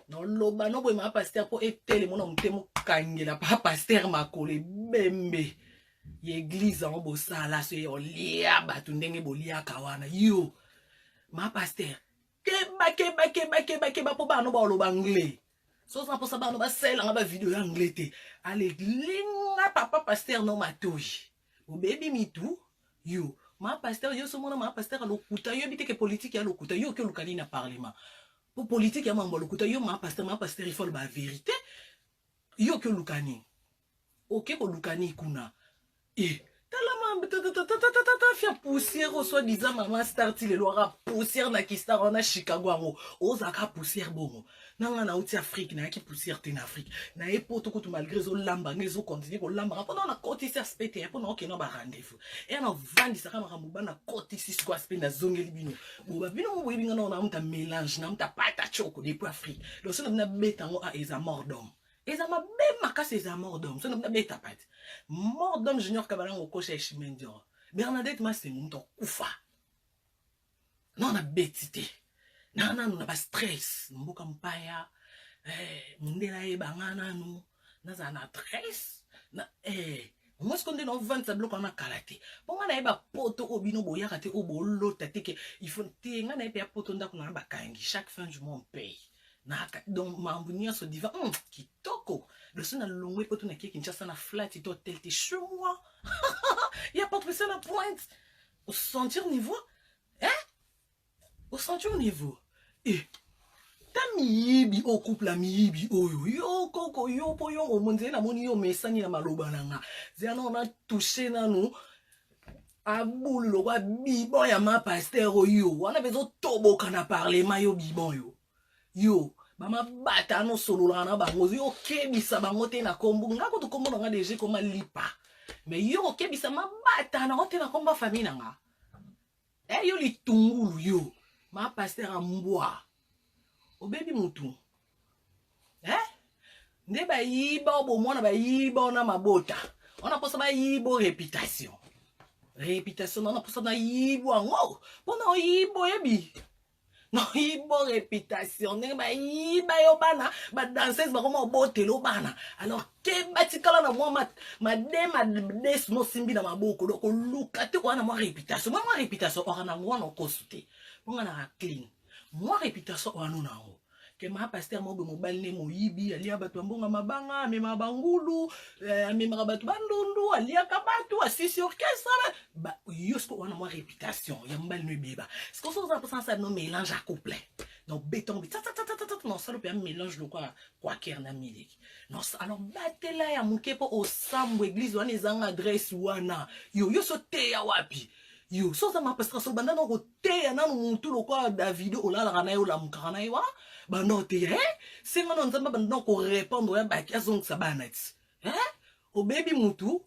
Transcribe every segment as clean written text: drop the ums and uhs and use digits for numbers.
Non loba no boy ma pasteur po etele mona mutemo kangela pa pasteur makole bembe. L'église en bosala so olia batu ndenge bolia kawana yo. Ma pasteur keba po bano ba loba anglais. So ça pour ça bano ba sel nga ba vidéo anglais te. Ale linga papa pasteur no matoyi. O baby me too yo. Ma pasteur yo so mona ma pasteur lokuta yo biteke politique ya lokuta yo ke lukani na parlement. Pour politique ya mambo lokuta yo ma pasteur il faut ba vérité. Yo ke lukani. OK ko lukani kuna. Et fia poussière au soi-disant maman starti le loira poussière na kistar on a Chicago ango ozaka poussière bongo nanga na outi Afrique na ki poussière te na Afrique na epoto ko malgré zo lamba ngezo continuer ko lamba pendant na côté ça spété pendant que no ba rendez-vous et na vandi saka makambo na côté 6 quoi spé na zongeli bino bo bino mo yebinga na muta mélange na muta pata choko depuis Afrique donc ça na betango a eza mordom. Et ça m'a bien marqué ces amours d'homme. Ça n'a pas été pas. Mort d'homme junior Kabalan au coach et Chimendior. Bernadette m'a c'est mon koufa. Non, on a bêtité. Non, on n'a pas stress. Nous avons pas ya. Mundela e bangana nous. Nous avons stress. Moi, ce qu'on dit dans 20 blocs, on a kalaté. Bon, on a pas poto au bino boya kate au bolo tate que il faut te on a pas poto ndako na ba kangi. Chaque fin du mois on paye. Donc mambunia se diva kitoko le son a longé pour tout qui Kinshasa na flat et hôtel t'es chez moi. Il y a pas de ça la pointe au sentir niveau au sentir niveau et ta miyibi au couple la miyibi yo koko yo po yo o monde na moni yo mesani na maloba nanga zana on a touché na nous aboule lo wa bibon ya ma pasteur yo wana bezo tobo kana parler mayo bibon yo bama bata no solo na bango yo kebisa bango te na kombo ngako to kombo nga deje koma lipa mais yo kebisa ma bata na te na komba famille nga yo litungulu yo ma pasteur ambwa o baby mutu nde ba yiba bo mona ba yiba na mabota ona posa ba yibo réputation ona posa na yibo ngo pona yibo yebi. Non, il bon réputation. Ba yo bana, ba danseuse ba comment botelo bana. Alors ke batikala na moi ma des no simbi na maboko donc luka te ko na moi réputation. Moi réputation ora na moi no consulter. Moi na clean. Moi réputation ora no na ngo. Que ma pasteur mo be mobile ne mo yibi ali abatu mbonga mabanga me mabangulu me mabatu bandundu ali akabatu asisi orchestre ba yosko wana moi réputation ya mbali no beba ce qu'on ça ça no mélange à couplet non béton non ça le peut mélange le quoi kerna musique non alors batela ya mukepo au sambo église wana ezanga adresse wana yo sote ya wapi yo so ça ma pasteur so banda no te ya nanu muntu lo kwa David olala kana yo la mukana yo ba note c'est nga non zamba banda ko répondre ya ba kiazong sa banati o baby mutu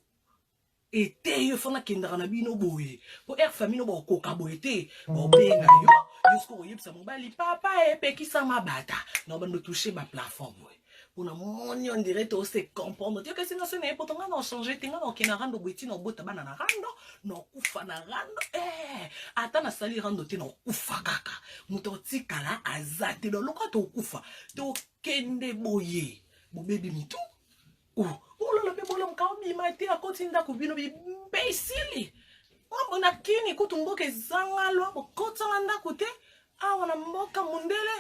ete yo fona kindara na bino boye po famille no ba koka boye te bo benga yo jusqu'au yebisa mobali papa epekisa mabata no bando toucher ba plafond boye pour na moni on dirait to se comprendre que sinon ce n'est pas ton non changer tinga no kina rando bwiti no bota bana na rando no kufa na rando ata na sali rando te no kufa kaka muto tikala azate do loko to kufa to kende boye bo baby mitu la pe bola mka mi mate a kotinda ku bino bi imbécile wa na kini kutumboke zangalo bo kotanga kote wana mboka mundele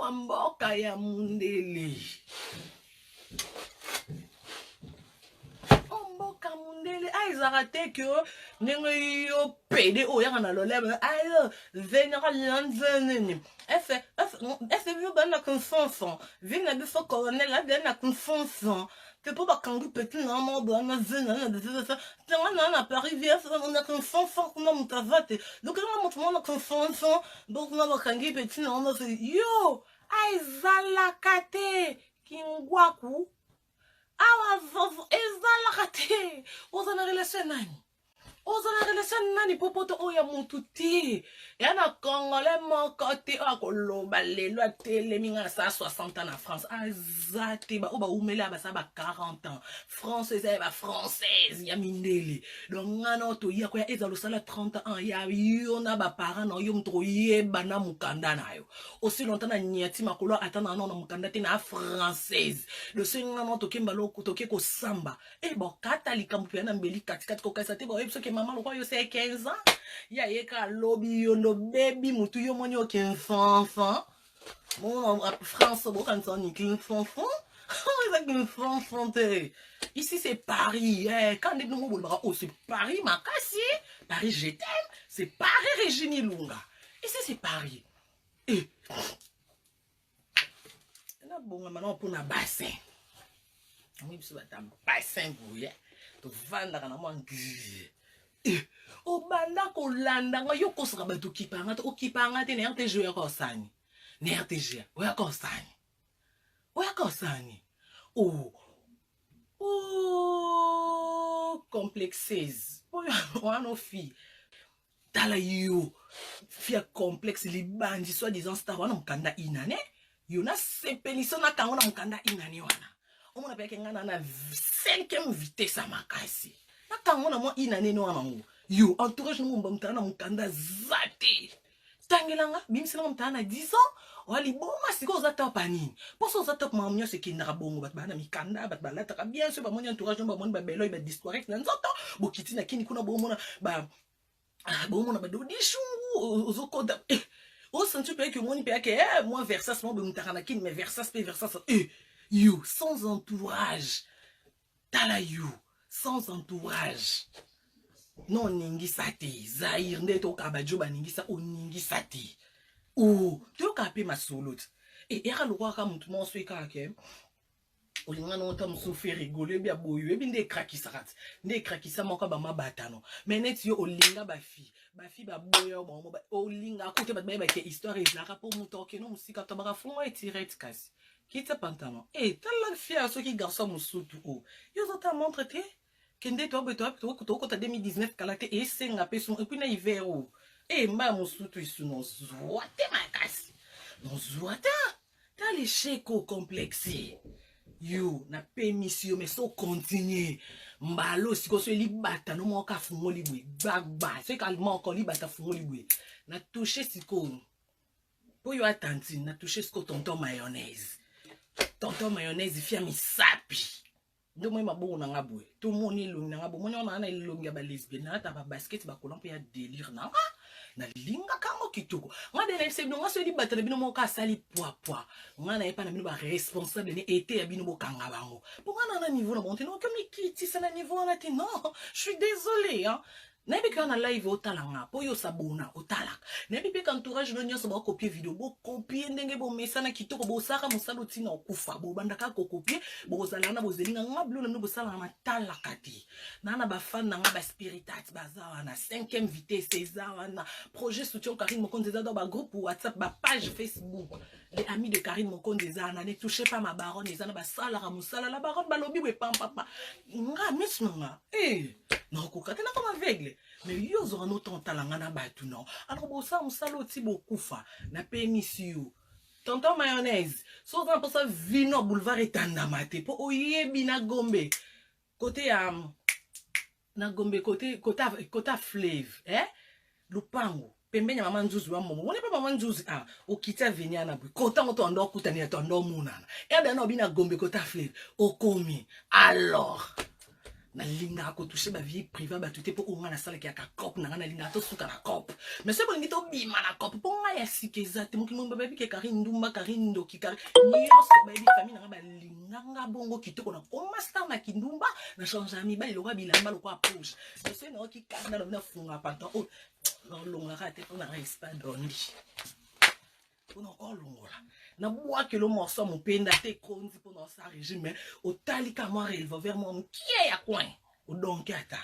mboka ya mundele mundele aizarate que nengo yo pede o yanga na lolebe ayo venera lanzene ese viu bana confiance vina de so colonel la bana confiance que pour ba kangu petit na mo bana zena de ça na Paris via on a confiance comme mutavate donc on montre mon confiance donc na ba kangu petit na mo yo aizalakate kingwaku awa ezalaka te oza na relation nani ozala relation nani popoto oya mutu te ya na congolais moko te oya koloba lelo atelemi nga na saa 60 ans na France aza te oyo baumeli ya basala ba 40 ans France eza ya bafrançaise ya mindele donc nga na oyo toya koya eza losala 30 ans ya yo na baparent na yo moto koyeba na mokanda na yo osi lonta na niati makolo ata na na mokanda te na française losi nga na tokemba loko toke kosamba bokata likambo mpe na mbeli katikati kokasa te boyebi soki mama lokwa yo se 15 ans ya yeka lobi yo ndo bebi mutu yo moni oke enfant bon France bokanisa ni enfant enfant ici c'est Paris quand les gens bolbara oh c'est Paris makasi Paris je t'aime c'est Paris Regine Lunga ici c'est Paris na bonga maintenant pour na bassin oui biso bata bassin bouye to vanda kana mo ngi obanda kolanda nga yo kosaka bato kipanga to okipanga te na RTG ko sani na RTG oya ko sani complexes one fille tala yo fia complexe libandi soit disant star wana mukanda inane yo na sepeliso na kango na mukanda inane wana omona peke ngana na 5e vitesse makasi na kango na mo inane no wana ngo yo entourage no mba mutana mukanda zate tangelanga bimsina mutana 10 ans wali boma siko za top anini poso za top mamnyo se kinda bongo bat bana mikanda bat balata ka bien sûr ba moni entourage no ba moni ba belo ba disparaître na nzoto bokiti na kini kuna bomona ba bomona ba dodi shungu ozokoda o sentu pe que moni pe que moi versas mo be mutaka na kini mais versas you sans entourage tala you sans entourage non ningi sati zaire ndeto kabajo ba ningi sa oningi sati tu kape ma solo era lo ka mutu mo so ikake olinga no ta musufi rigolo bia boyo ebi nde krakisa moko ba mabatano menet yo olinga ba fi ba boyo mo olinga kote ba ke histoire ezaka po mutu okeno musika to ba fongo etirete kasi kita pantalon tala fia so ki garçon musutu yo zota montre te kende to beto to ko ta 2019 kalate senga peso et puis na hiver mba musutu isuno zwate makasi no zwata ta les cheko complexe yo na permission mais so continue mbalo siko so libata no mo ka fungo libwe gbagba se kalma ko libata fungo libwe na toucher siko po yo attention na toucher siko tonton mayonnaise fia misapi ndo moi mabongo na ngabwe tout moni longi na ngabo moni ona na longi ya ba lesbienne na ta ba basket ba kolampo ya délire na linga kango kitoko nga de lese bino nga so di batana bino mo ka sali poa nga na epa na bino ba responsable ne été ya bino bo kanga bango po nga na niveau na monte non comme kiti ça na niveau na te non je suis désolé Nebi quand on live au talanga, po yo sabona au talak. Nebi pe entourage no nyoso ba copier vidéo, bo copier ndenge bo mesana kitoko bo saka musalo tina okufa, bo bandaka ko copier, bo zalana bo zelinga ngablo na bo sala na talakati. Nana ba fan na ba spiritat bazawa na 5e vitesse ezawa na projet soutien Karine Mokonde za dans ba groupe WhatsApp, ba page Facebook. Les amis de Karine Mokonde za na ne touchez pas ma baronne, ezana ba sala ra musala la baronne ba lobi we pam papa. Nga misnonga. Non ko katena comme aveugle. Mais yo zora no ton talanga na batu non. Alors bo sa musalo ti bokufa na permission. Tonton mayonnaise. So dans pour ça vino boulevard etanda mate po oyebi na Gombe. Côté na Gombe côté Flave, Lupango. Pembenya mama nzuzu wa momo. Wone pa mama nzuzu okita venia na bu. Kota ngoto ndo kutani ya tondo munana. Da no bina Gombe kota Flave. Okomi. Alors na linga ko toucher ba vie privée ba tuté pour nga na sala ki aka cop na nga linga to suka na cop mais c'est bon ngito bima na cop pour nga ya sikeza te mo ki mo ba bi ke Karine Ndumba Karine Ndoki Karine nyonso ba bi famille na ba linga nga bongo kitoko na o master na kindumba na change ami ba loka bilamba lokwa poche mais c'est no ki kana na funga panto no longa ka te pour na respect dondi pour no ko longola na bois que le morceau mon penda te konzi pendant sa régime au talika moi relève vers moi qui est à coin au donc ata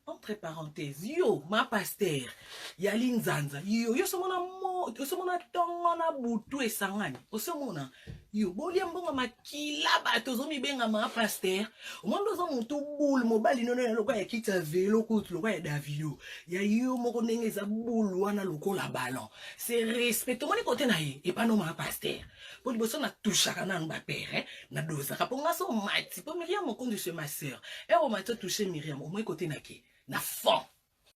entre parenthèses yo ma pasteur yali nzanza yo so mona mo so mona tongo na butu esangani o so mona yo bolia mbongo makila bato zomi benga ma pasteur omondo zo mutu bulu mobali nono ya lokwa ya kita velo kutu lokwa ya Davido ya yo moko ndenge eza bulu wana lokola ballon c'est respect moni kote na ye et pas no ma pasteur pour liboso na touchaka nanu ba père na dozaka po ngaso mati po Myriam Mokondu c'est ma sœur et o mato toucher Myriam au moins côté na ke na fond